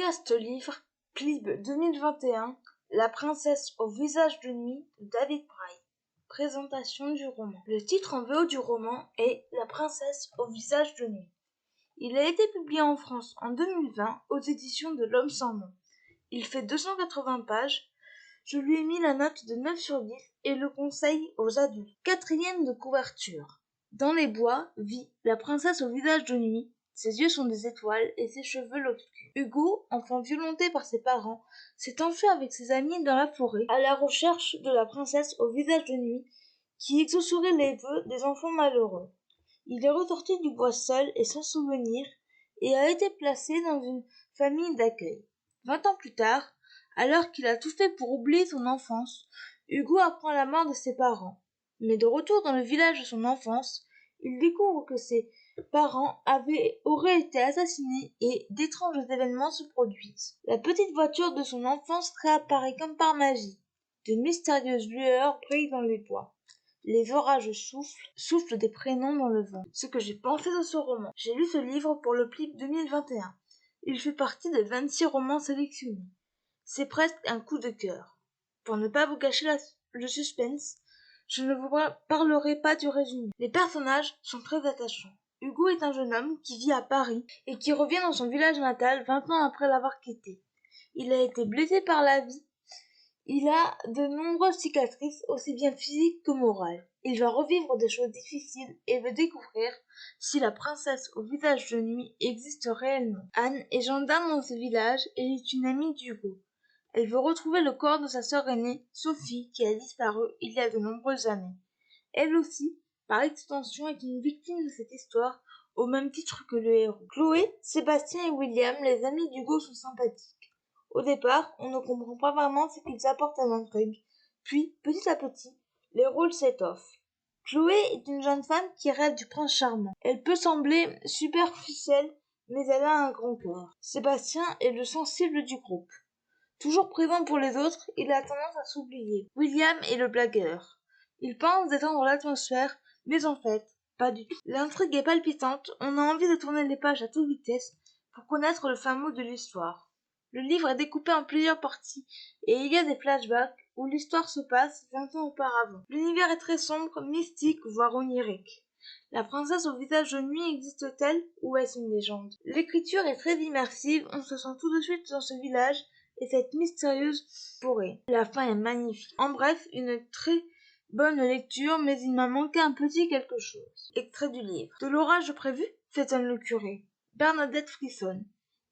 Podcast livre, Plib 2021, La princesse au visage de nuit de David Braille. Présentation du roman. Le titre en VO du roman est La princesse au visage de nuit. Il a été publié en France en 2020 aux éditions de L'Homme sans nom. Il fait 280 pages. Je lui ai mis la note de 9 sur 10 et le conseille aux adultes. 4e de couverture. Dans les bois vit la princesse au visage de nuit. Ses yeux sont des étoiles et ses cheveux l'obscurent. Hugo, enfant violenté par ses parents, s'est enfui avec ses amis dans la forêt à la recherche de la princesse au visage de nuit qui exaucerait les vœux des enfants malheureux. Il est ressorti du bois seul et sans souvenir et a été placé dans une famille d'accueil. 20 ans plus tard, alors qu'il a tout fait pour oublier son enfance, Hugo apprend la mort de ses parents. Mais de retour dans le village de son enfance, il découvre que ses parents auraient été assassinés et d'étranges événements se produisent. La petite voiture de son enfance réapparaît comme par magie. De mystérieuses lueurs brillent dans les bois. Les orages soufflent des prénoms dans le vent. Ce que j'ai pensé de ce roman. J'ai lu ce livre pour le Plib 2021. Il fait partie des 26 romans sélectionnés. C'est presque un coup de cœur. Pour ne pas vous gâcher le suspense, je ne vous parlerai pas du résumé. Les personnages sont très attachants. Hugo est un jeune homme qui vit à Paris et qui revient dans son village natal 20 ans après l'avoir quitté. Il a été blessé par la vie. Il a de nombreuses cicatrices, aussi bien physiques que morales. Il va revivre des choses difficiles et veut découvrir si la princesse au visage de nuit existe réellement. Anne est gendarme dans ce village et est une amie d'Hugo. Elle veut retrouver le corps de sa sœur aînée, Sophie, qui a disparu il y a de nombreuses années. Elle aussi, par extension, est une victime de cette histoire, au même titre que le héros. Chloé, Sébastien et William, les amis d'Hugo, sont sympathiques. Au départ, on ne comprend pas vraiment ce qu'ils apportent à l'intrigue. Puis, petit à petit, les rôles s'étoffent. Chloé est une jeune femme qui rêve du prince charmant. Elle peut sembler superficielle, mais elle a un grand cœur. Sébastien est le sensible du groupe. Toujours présent pour les autres, il a tendance à s'oublier. William est le blagueur. Il pense détendre l'atmosphère, mais en fait, pas du tout. L'intrigue est palpitante, on a envie de tourner les pages à toute vitesse pour connaître le fin mot de l'histoire. Le livre est découpé en plusieurs parties et il y a des flashbacks où l'histoire se passe 20 ans auparavant. L'univers est très sombre, mystique, voire onirique. La princesse au visage de nuit existe-t-elle ou est-ce une légende? L'écriture est très immersive, on se sent tout de suite dans ce village et cette mystérieuse forêt. La fin est magnifique. En bref, une très bonne lecture, mais il m'a manqué un petit quelque chose. Extrait du livre. De l'orage prévu? S'étonne le curé. Bernadette frissonne.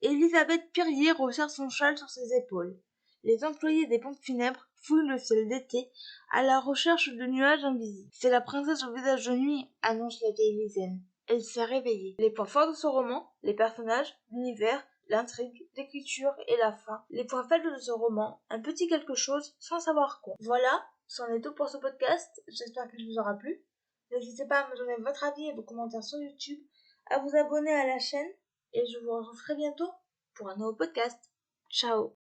Élisabeth Pirier resserre son châle sur ses épaules. Les employés des pompes funèbres fouillent le ciel d'été à la recherche de nuages invisibles. C'est la princesse au visage de nuit, annonce la vieille Lisaine. Elle s'est réveillée. Les points forts de ce roman, les personnages, l'univers, l'intrigue, l'écriture et la fin. Les points faibles de ce roman, un petit quelque chose sans savoir quoi. Voilà, c'en est tout pour ce podcast. J'espère qu'il vous aura plu. N'hésitez pas à me donner votre avis et vos commentaires sur YouTube, à vous abonner à la chaîne et je vous retrouve très bientôt pour un nouveau podcast. Ciao!